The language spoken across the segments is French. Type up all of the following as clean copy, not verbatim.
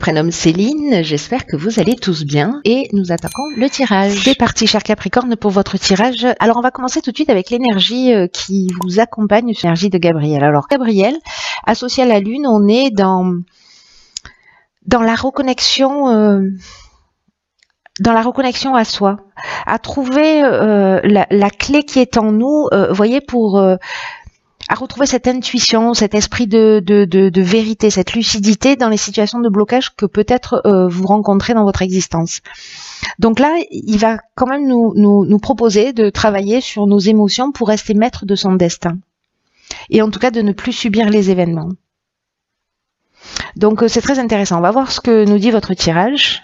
prénomme Céline, j'espère que vous allez tous bien et nous attaquons le tirage. C'est parti, cher Capricorne, pour votre tirage. Alors on va commencer tout de suite avec l'énergie qui vous accompagne, l'énergie de Gabriel. Alors Gabriel, associé à la Lune, on est dans la reconnexion à soi, à trouver la clé qui est en nous, voyez, pour à retrouver cette intuition, cet esprit de vérité, cette lucidité dans les situations de blocage que peut-être vous rencontrez dans votre existence. Donc là, il va quand même nous proposer de travailler sur nos émotions pour rester maître de son destin. Et en tout cas, de ne plus subir les événements. Donc c'est très intéressant. On va voir ce que nous dit votre tirage.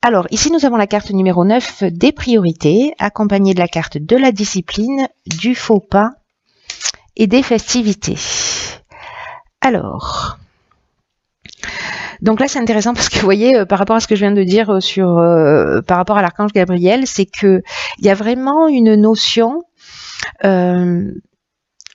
Alors, ici, nous avons la carte numéro 9 des priorités, accompagnée de la carte de la discipline, du faux pas et des festivités. Alors, donc là c'est intéressant parce que vous voyez, par rapport à ce que je viens de dire par rapport à l'archange Gabriel, c'est que il y a vraiment une notion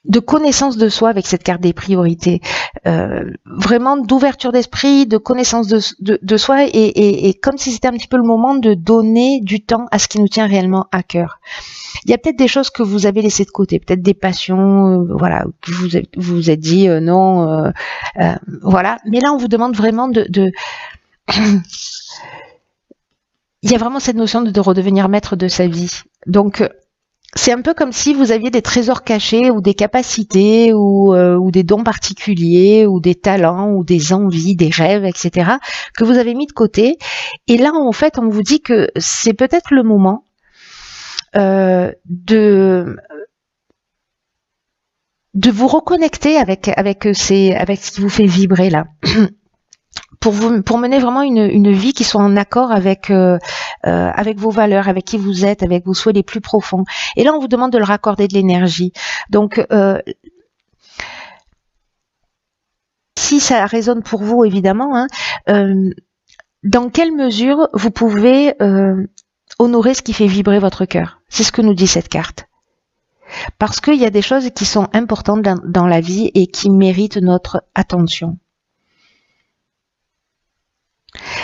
de connaissance de soi avec cette carte des priorités, vraiment d'ouverture d'esprit, de connaissance de soi et comme si c'était un petit peu le moment de donner du temps à ce qui nous tient réellement à cœur. Il y a peut-être des choses que vous avez laissées de côté, peut-être des passions, voilà, que vous vous êtes dit non, voilà. Mais là, on vous demande vraiment il y a vraiment cette notion de redevenir maître de sa vie. Donc, c'est un peu comme si vous aviez des trésors cachés ou des capacités ou des dons particuliers ou des talents ou des envies, des rêves, etc. que vous avez mis de côté. Et là, en fait, on vous dit que c'est peut-être le moment de vous reconnecter avec ce qui vous fait vibrer là, pour mener vraiment une vie qui soit en accord avec vos valeurs, avec qui vous êtes, avec vos souhaits les plus profonds. Et là, on vous demande de leur accorder de l'énergie. Donc, si ça résonne pour vous, évidemment, hein, dans quelle mesure vous pouvez honorer ce qui fait vibrer votre cœur. C'est ce que nous dit cette carte. Parce qu'il y a des choses qui sont importantes dans la vie et qui méritent notre attention.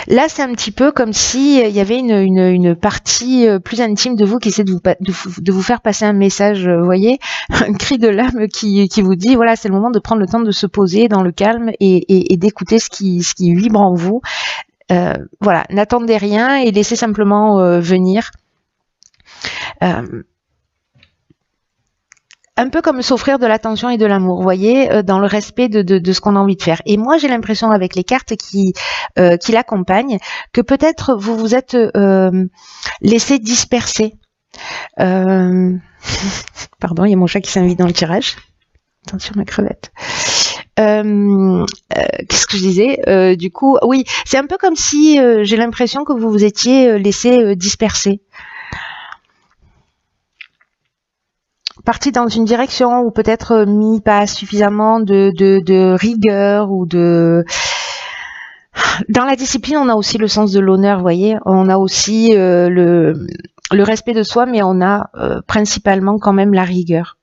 Là, c'est un petit peu comme si il y avait une partie plus intime de vous qui essaie de vous faire passer un message, vous voyez, un cri de l'âme qui vous dit, voilà, c'est le moment de prendre le temps de se poser dans le calme et d'écouter ce qui vibre en vous. Voilà, n'attendez rien et laissez simplement venir. Un peu comme s'offrir de l'attention et de l'amour, vous voyez, dans le respect de ce qu'on a envie de faire. Et moi, j'ai l'impression avec les cartes qui l'accompagnent que peut-être vous vous êtes laissé disperser. Pardon, il y a mon chat qui s'invite dans le tirage. Attention ma crevette. Qu'est-ce que je disais, du coup, oui, c'est un peu comme si j'ai l'impression que vous vous étiez laissé disperser. Parti dans une direction ou peut-être mis pas suffisamment de rigueur ou de... Dans la discipline, on a aussi le sens de l'honneur, vous voyez. On a aussi le respect de soi, mais on a principalement quand même la rigueur.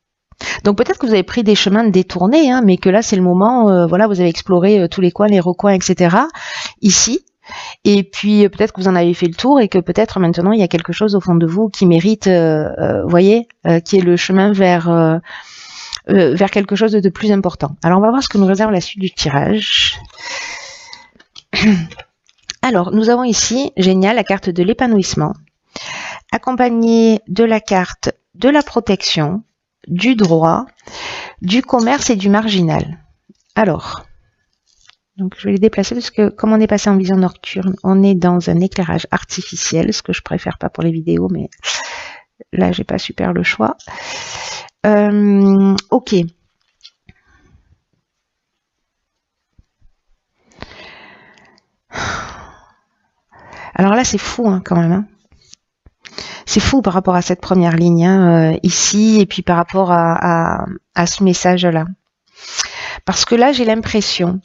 Donc peut-être que vous avez pris des chemins détournés, hein, mais que là c'est le moment, voilà, vous avez exploré tous les coins, les recoins, etc. ici. Et puis peut-être que vous en avez fait le tour et que peut-être maintenant il y a quelque chose au fond de vous qui mérite, voyez, qui est le chemin vers quelque chose de plus important. Alors on va voir ce que nous réserve la suite du tirage. Alors nous avons ici, génial, la carte de l'épanouissement, accompagnée de la carte de la protection, du droit, du commerce et du marginal. Alors, donc je vais les déplacer parce que comme on est passé en vision nocturne, on est dans un éclairage artificiel, ce que je préfère pas pour les vidéos, mais là j'ai pas super le choix. Ok. Alors là c'est fou hein, quand même. Hein. C'est fou par rapport à cette première ligne hein, ici et puis par rapport à ce message-là. Parce que là, j'ai l'impression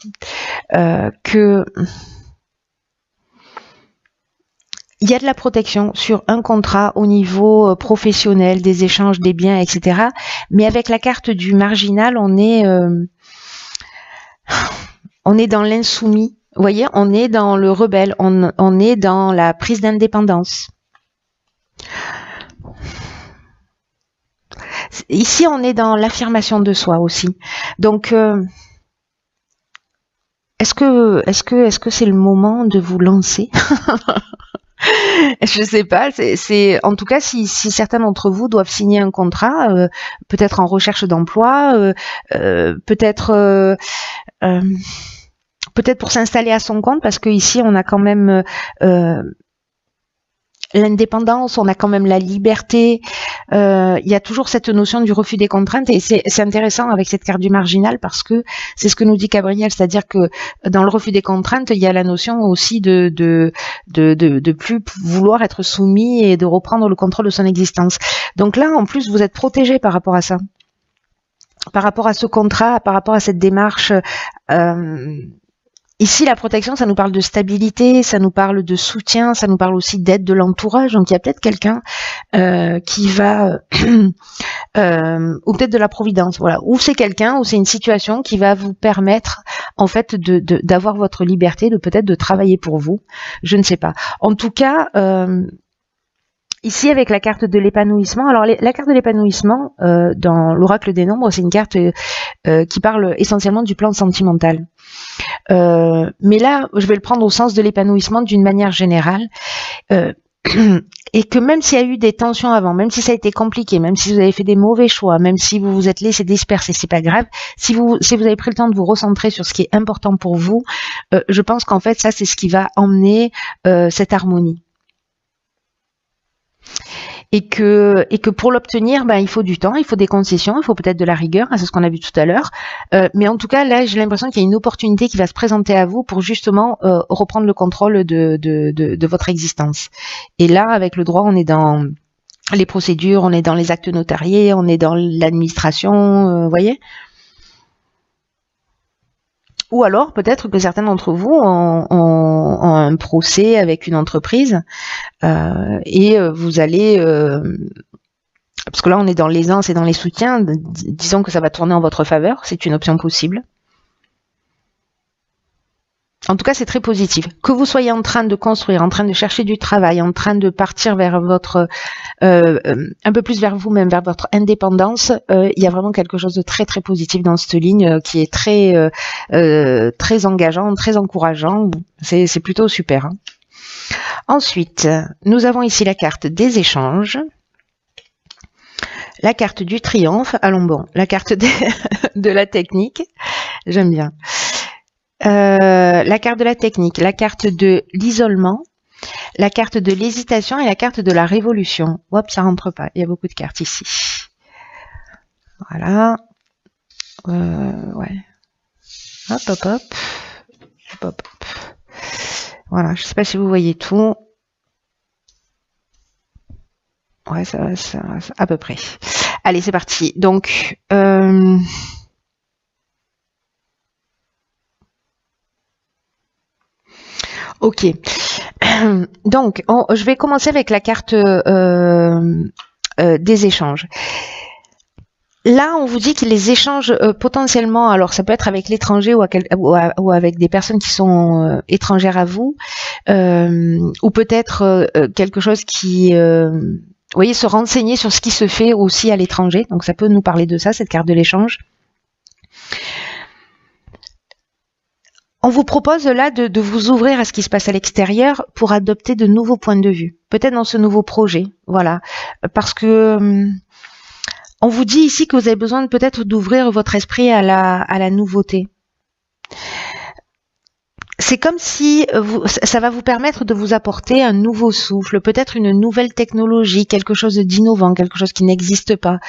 que il y a de la protection sur un contrat au niveau professionnel, des échanges, des biens, etc. Mais avec la carte du marginal, on est dans l'insoumis. Vous voyez, on est dans le rebelle, on est dans la prise d'indépendance. Ici, on est dans l'affirmation de soi aussi. Donc, est-ce que c'est le moment de vous lancer? Je sais pas. C'est en tout cas si certains d'entre vous doivent signer un contrat, peut-être en recherche d'emploi, peut-être peut-être pour s'installer à son compte, parce que ici on a quand même l'indépendance, on a quand même la liberté. Il y a toujours cette notion du refus des contraintes, et c'est intéressant avec cette carte du marginal, parce que c'est ce que nous dit Gabriel, c'est-à-dire que dans le refus des contraintes, il y a la notion aussi de plus vouloir être soumis et de reprendre le contrôle de son existence. Donc là, en plus, vous êtes protégé par rapport à ça, par rapport à ce contrat, par rapport à cette démarche. Ici, la protection, ça nous parle de stabilité, ça nous parle de soutien, ça nous parle aussi d'aide de l'entourage. Donc, il y a peut-être quelqu'un qui va, ou peut-être de la providence, voilà. Ou c'est quelqu'un, ou c'est une situation qui va vous permettre, en fait, d'avoir votre liberté, de peut-être de travailler pour vous. Je ne sais pas. En tout cas, ici, avec la carte de l'épanouissement, alors la carte de l'épanouissement, dans l'oracle des nombres, c'est une carte qui parle essentiellement du plan sentimental. Mais là, je vais le prendre au sens de l'épanouissement d'une manière générale. Et que même s'il y a eu des tensions avant, même si ça a été compliqué, même si vous avez fait des mauvais choix, même si vous vous êtes laissé disperser, c'est pas grave. Si vous avez pris le temps de vous recentrer sur ce qui est important pour vous, je pense qu'en fait, ça, c'est ce qui va emmener cette harmonie. Et que pour l'obtenir, ben, il faut du temps, il faut des concessions, il faut peut-être de la rigueur, c'est ce qu'on a vu tout à l'heure. Mais en tout cas, là, j'ai l'impression qu'il y a une opportunité qui va se présenter à vous pour justement reprendre le contrôle de votre existence. Et là, avec le droit, on est dans les procédures, on est dans les actes notariés, on est dans l'administration, vous voyez. Ou alors, peut-être que certains d'entre vous ont un procès avec une entreprise et vous allez... parce que là, on est dans l'aisance et dans les soutiens. Disons que ça va tourner en votre faveur. C'est une option possible. En tout cas, c'est très positif. Que vous soyez en train de construire, en train de chercher du travail, en train de partir vers votre... un peu plus vers vous-même, vers votre indépendance, il y a vraiment quelque chose de très très positif dans cette ligne qui est très très engageant, très encourageant. C'est plutôt super. Hein. Ensuite, nous avons ici la carte des échanges, la carte du triomphe. Allons bon, la carte de la technique. J'aime bien. La carte de la technique, la carte de l'isolement, la carte de l'hésitation et la carte de la révolution. Hop, ça rentre pas. Il y a beaucoup de cartes ici. Voilà. Ouais. Hop, hop, hop. Hop, hop, hop. Voilà. Je sais pas si vous voyez tout. Ouais, ça à peu près. Allez, c'est parti. Donc, ok. Donc, je vais commencer avec la carte des échanges. Là, on vous dit que les échanges potentiellement, alors ça peut être avec l'étranger ou avec des personnes qui sont étrangères à vous, ou peut-être quelque chose qui... vous voyez, se renseigner sur ce qui se fait aussi à l'étranger. Donc, ça peut nous parler de ça, cette carte de l'échange. On vous propose là de vous ouvrir à ce qui se passe à l'extérieur pour adopter de nouveaux points de vue. Peut-être dans ce nouveau projet, voilà. Parce que on vous dit ici que vous avez besoin peut-être d'ouvrir votre esprit à la nouveauté. C'est comme si ça va vous permettre de vous apporter un nouveau souffle, peut-être une nouvelle technologie, quelque chose d'innovant, quelque chose qui n'existe pas.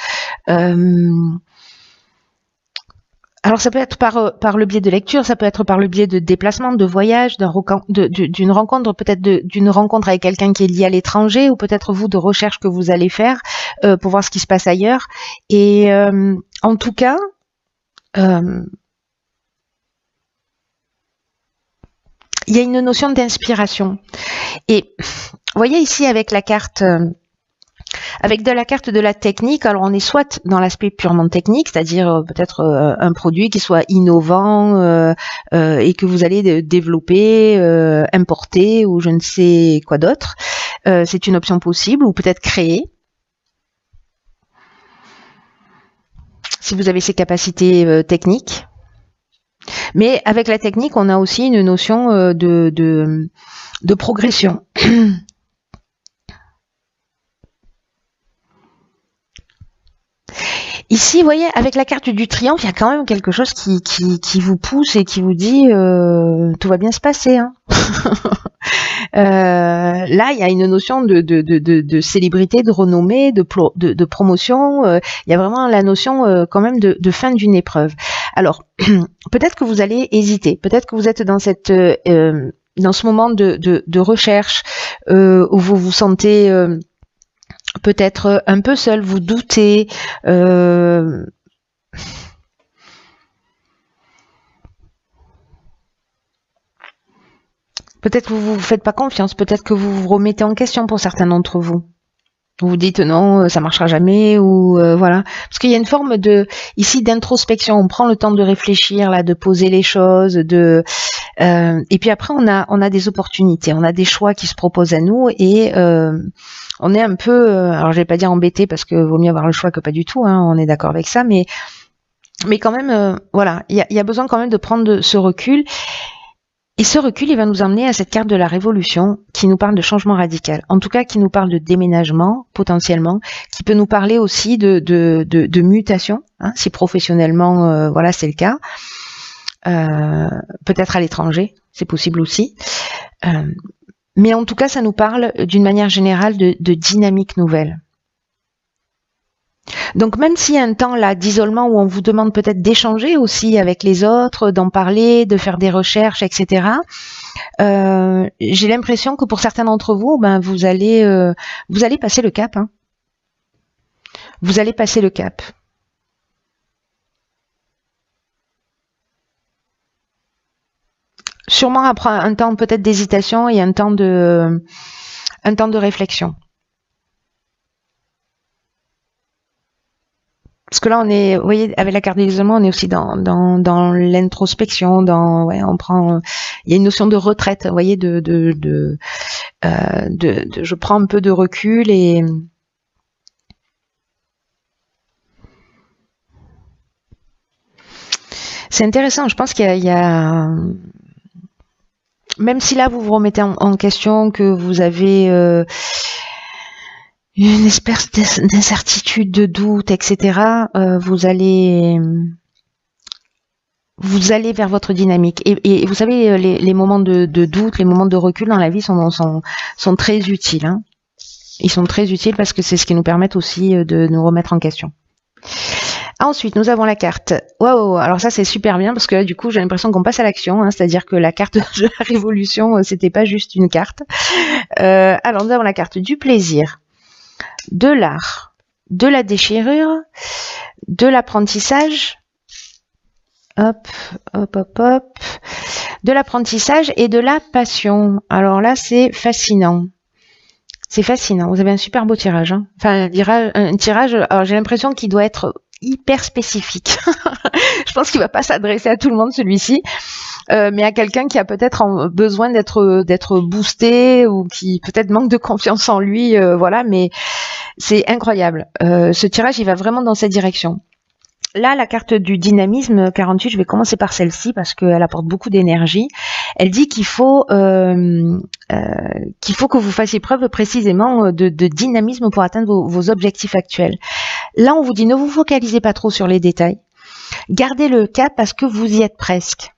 Alors ça peut être par le biais de lecture, ça peut être par le biais de déplacements, de voyages, d'une rencontre, peut-être d'une rencontre avec quelqu'un qui est lié à l'étranger, ou peut-être vous de recherches que vous allez faire pour voir ce qui se passe ailleurs. Et en tout cas, il y a une notion d'inspiration. Et vous voyez ici avec la carte Avec de la carte de la technique, alors on est soit dans l'aspect purement technique, c'est-à-dire peut-être un produit qui soit innovant et que vous allez développer, importer ou je ne sais quoi d'autre. C'est une option possible, ou peut-être créer. Si vous avez ces capacités techniques. Mais avec la technique, on a aussi une notion de progression. Ici, vous voyez, avec la carte du triomphe, il y a quand même quelque chose qui vous pousse et qui vous dit tout va bien se passer. Hein. Là, il y a une notion de célébrité, de renommée, de promotion. Il y a vraiment la notion quand même de fin d'une épreuve. Alors, peut-être que vous allez hésiter. Peut-être que vous êtes dans dans ce moment de recherche où vous vous sentez peut-être un peu seul, vous doutez. Peut-être que vous vous faites pas confiance, peut-être que vous vous remettez en question pour certains d'entre vous. Vous vous dites non, ça marchera jamais, ou voilà. Parce qu'il y a une forme ici d'introspection. On prend le temps de réfléchir, là, de poser les choses, et puis après on a des opportunités, on a des choix qui se proposent à nous, et on est un peu, alors je vais pas dire embêté parce que vaut mieux avoir le choix que pas du tout, hein, on est d'accord avec ça, mais quand même, voilà, il y a besoin quand même de prendre ce recul. Et ce recul, il va nous emmener à cette carte de la révolution qui nous parle de changement radical. En tout cas, qui nous parle de déménagement, potentiellement, qui peut nous parler aussi de mutation, hein, si professionnellement, voilà, c'est le cas. Peut-être à l'étranger, c'est possible aussi. Mais en tout cas, ça nous parle d'une manière générale de dynamique nouvelle. Donc même s'il y a un temps là d'isolement où on vous demande peut-être d'échanger aussi avec les autres, d'en parler, de faire des recherches, etc. J'ai l'impression que pour certains d'entre vous, ben vous allez passer le cap. Hein. Vous allez passer le cap. Sûrement après un temps peut-être d'hésitation et un temps de réflexion. Parce que là, vous voyez, avec la carte de l'isolement, on est aussi dans l'introspection, il y a une notion de retraite, vous voyez, je prends un peu de recul et c'est intéressant. Je pense qu'il y a, même si là vous vous remettez en question, que vous avez une espèce d'incertitude, de doute, etc. Vous allez vers votre dynamique. Et vous savez, les moments de doute, les moments de recul dans la vie sont très utiles. Hein. Ils sont très utiles parce que c'est ce qui nous permet aussi de nous remettre en question. Ensuite, nous avons la carte. Waouh, alors ça c'est super bien parce que là, du coup, j'ai l'impression qu'on passe à l'action, hein, c'est-à-dire que la carte de la révolution, c'était pas juste une carte. Alors, nous avons la carte du plaisir, de l'art, de la déchirure, de l'apprentissage, hop, de l'apprentissage et de la passion. Alors là, c'est fascinant. C'est fascinant. Vous avez un super beau tirage. Hein. Enfin, un tirage, alors j'ai l'impression qu'il doit être hyper spécifique. Je pense qu'il va pas s'adresser à tout le monde celui-ci, mais à quelqu'un qui a peut-être besoin d'être boosté ou qui peut-être manque de confiance en lui, voilà. Mais c'est incroyable. Ce tirage, il va vraiment dans cette direction. Là, la carte du dynamisme 48, je vais commencer par celle-ci parce qu'elle apporte beaucoup d'énergie. Elle dit qu'il faut que vous fassiez preuve précisément de dynamisme pour atteindre vos objectifs actuels. Là, on vous dit ne vous focalisez pas trop sur les détails. Gardez le cap parce que vous y êtes presque.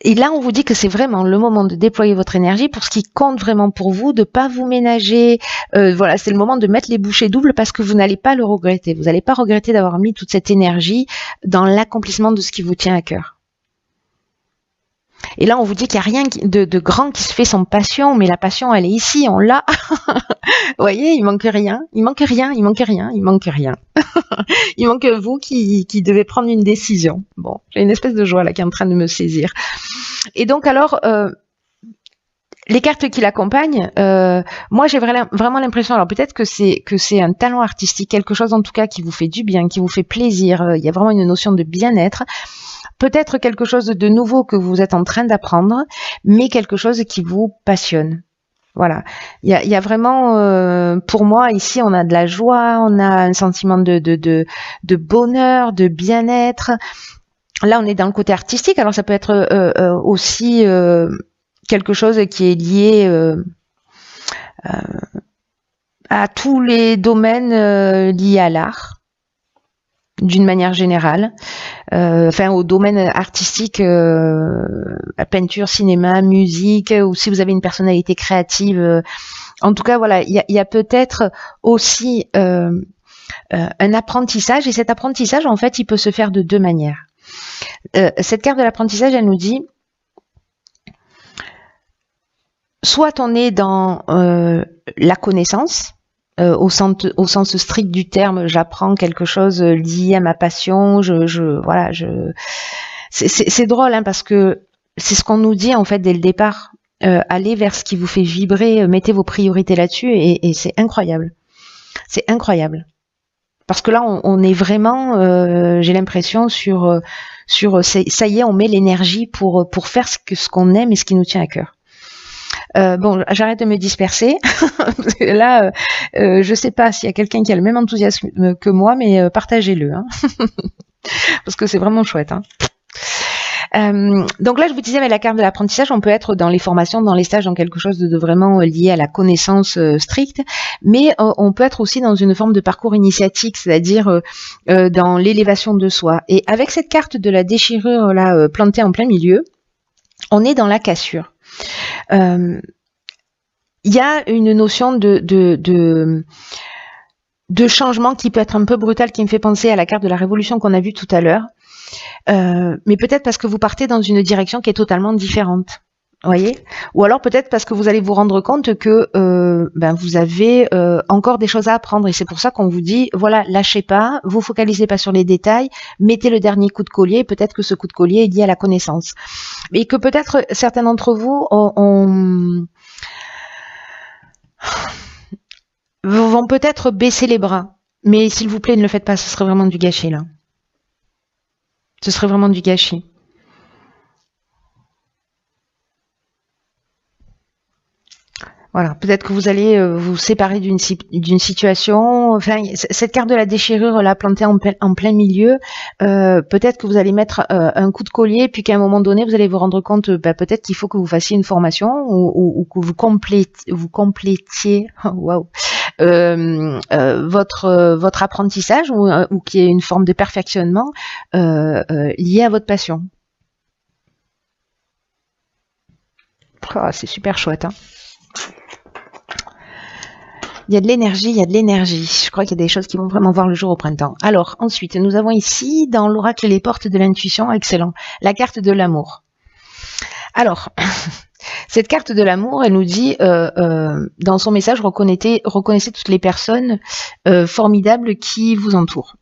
Et là, on vous dit que c'est vraiment le moment de déployer votre énergie pour ce qui compte vraiment pour vous, de pas vous ménager. Voilà, c'est le moment de mettre les bouchées doubles parce que vous n'allez pas le regretter. Vous n'allez pas regretter d'avoir mis toute cette énergie dans l'accomplissement de ce qui vous tient à cœur. Et là, on vous dit qu'il n'y a rien de grand qui se fait sans passion, mais la passion, elle est ici, on l'a. Vous voyez, il manque rien. Il manque vous qui devez prendre une décision. Bon, j'ai une espèce de joie là qui est en train de me saisir. Et donc alors, les cartes qui l'accompagnent, moi j'ai vraiment l'impression, alors peut-être que c'est un talent artistique, quelque chose en tout cas qui vous fait du bien, qui vous fait plaisir, il y a vraiment une notion de bien-être, peut-être quelque chose de nouveau que vous êtes en train d'apprendre, mais quelque chose qui vous passionne. Voilà, il y a vraiment, pour moi ici, on a de la joie, on a un sentiment de bonheur, de bien-être. Là, on est dans le côté artistique, alors ça peut être aussi quelque chose qui est lié à tous les domaines liés à l'art, d'une manière générale, enfin au domaine artistique, peinture, cinéma, musique, ou si vous avez une personnalité créative. En tout cas, voilà, il y a peut-être aussi un apprentissage, et cet apprentissage, en fait, il peut se faire de deux manières. Cette carte de l'apprentissage, elle nous dit, soit on est dans la connaissance, au sens strict du terme, j'apprends quelque chose lié à ma passion, voilà, c'est drôle, hein, parce que c'est ce qu'on nous dit en fait dès le départ. Allez vers ce qui vous fait vibrer, mettez vos priorités là-dessus, et c'est incroyable. C'est incroyable. Parce que là, on est vraiment, j'ai l'impression, sur ça y est, on met l'énergie pour faire ce qu'on aime et ce qui nous tient à cœur. Bon, j'arrête de me disperser. Parce que là, je sais pas s'il y a quelqu'un qui a le même enthousiasme que moi, mais partagez-le. Hein. Parce que c'est vraiment chouette. Hein. Donc là, je vous disais, avec la carte de l'apprentissage, on peut être dans les formations, dans les stages, dans quelque chose de vraiment lié à la connaissance stricte, mais on peut être aussi dans une forme de parcours initiatique, c'est-à-dire dans l'élévation de soi. Et avec cette carte de la déchirure là plantée en plein milieu, on est dans la cassure. Il y a une notion de changement qui peut être un peu brutal, qui me fait penser à la carte de la révolution qu'on a vue tout à l'heure. Mais peut-être parce que vous partez dans une direction qui est totalement différente, voyez, ou alors peut-être parce que vous allez vous rendre compte que vous avez encore des choses à apprendre, et c'est pour ça qu'on vous dit, voilà, lâchez pas, vous focalisez pas sur les détails, mettez le dernier coup de collier, peut-être que ce coup de collier est lié à la connaissance, et que peut-être certains d'entre vous vont peut-être baisser les bras, mais s'il vous plaît, ne le faites pas, ce serait vraiment du gâchis là. Ce serait vraiment du gâchis. Voilà, peut-être que vous allez vous séparer d'une situation. Enfin, cette carte de la déchirure là plantée en plein milieu, peut-être que vous allez mettre un coup de collier, puis qu'à un moment donné, vous allez vous rendre compte, peut-être qu'il faut que vous fassiez une formation ou que vous complétiez, waouh, votre apprentissage, ou qu'il y ait une forme de perfectionnement lié à votre passion. Oh, c'est super chouette, hein. Il y a de l'énergie, il y a de l'énergie. Je crois qu'il y a des choses qui vont vraiment voir le jour au printemps. Alors, ensuite, nous avons ici, dans l'oracle Les Portes de l'intuition, excellent, la carte de l'amour. Alors, cette carte de l'amour, elle nous dit, dans son message, reconnaissez toutes les personnes formidables qui vous entourent.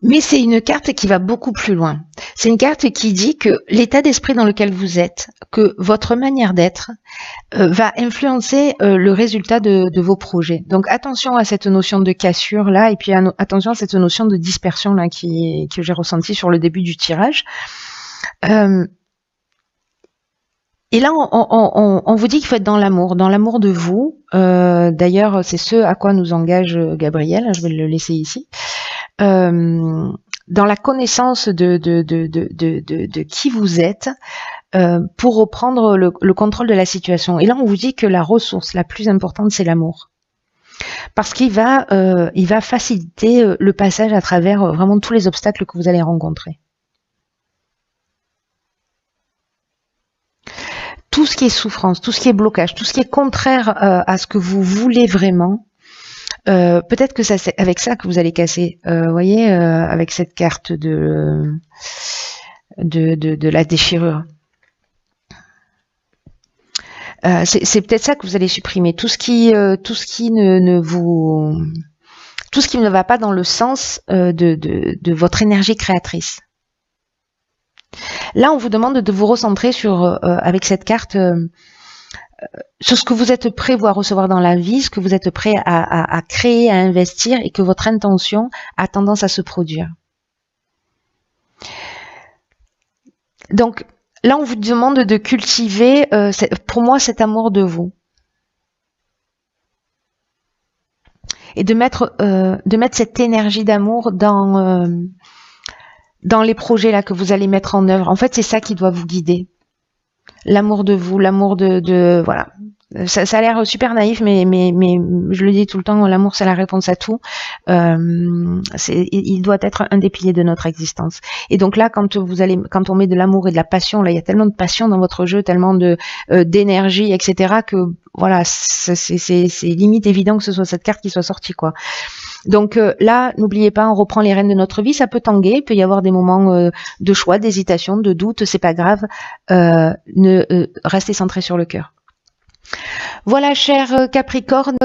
Mais c'est une carte qui va beaucoup plus loin. C'est une carte qui dit que l'état d'esprit dans lequel vous êtes, que votre manière d'être, va influencer le résultat de vos projets. Donc attention à cette notion de cassure là, et puis attention à cette notion de dispersion là que j'ai ressentie sur le début du tirage. Et là, on vous dit qu'il faut être dans l'amour de vous. D'ailleurs, c'est ce à quoi nous engage Gabriel. Je vais le laisser ici. Dans la connaissance de qui vous êtes, pour reprendre le contrôle de la situation. Et là, on vous dit que la ressource la plus importante, c'est l'amour. Parce qu'il va faciliter le passage à travers vraiment tous les obstacles que vous allez rencontrer. Tout ce qui est souffrance, tout ce qui est blocage, tout ce qui est contraire à ce que vous voulez vraiment, peut-être que c'est avec ça que vous allez casser. Voyez, avec cette carte de la déchirure. C'est peut-être ça que vous allez supprimer. Tout ce qui ne va pas dans le sens de votre énergie créatrice. Là, on vous demande de vous recentrer sur, avec cette carte, sur ce que vous êtes prêt à recevoir dans la vie, ce que vous êtes prêt à créer, à investir, et que votre intention a tendance à se produire. Donc, là, on vous demande de cultiver, pour moi, cet amour de vous. Et de mettre cette énergie d'amour dans les projets là que vous allez mettre en œuvre. En fait, c'est ça qui doit vous guider. L'amour de vous, l'amour de voilà. Ça a l'air super naïf, mais je le dis tout le temps, l'amour c'est la réponse à tout. Il doit être un des piliers de notre existence. Et donc là, quand on met de l'amour et de la passion, là, il y a tellement de passion dans votre jeu, tellement d'énergie, etc., que voilà, c'est limite évident que ce soit cette carte qui soit sortie, quoi. Donc là, n'oubliez pas, on reprend les rênes de notre vie, ça peut tanguer, il peut y avoir des moments de choix, d'hésitation, de doute, c'est pas grave, restez centré sur le cœur. Voilà, cher Capricorne,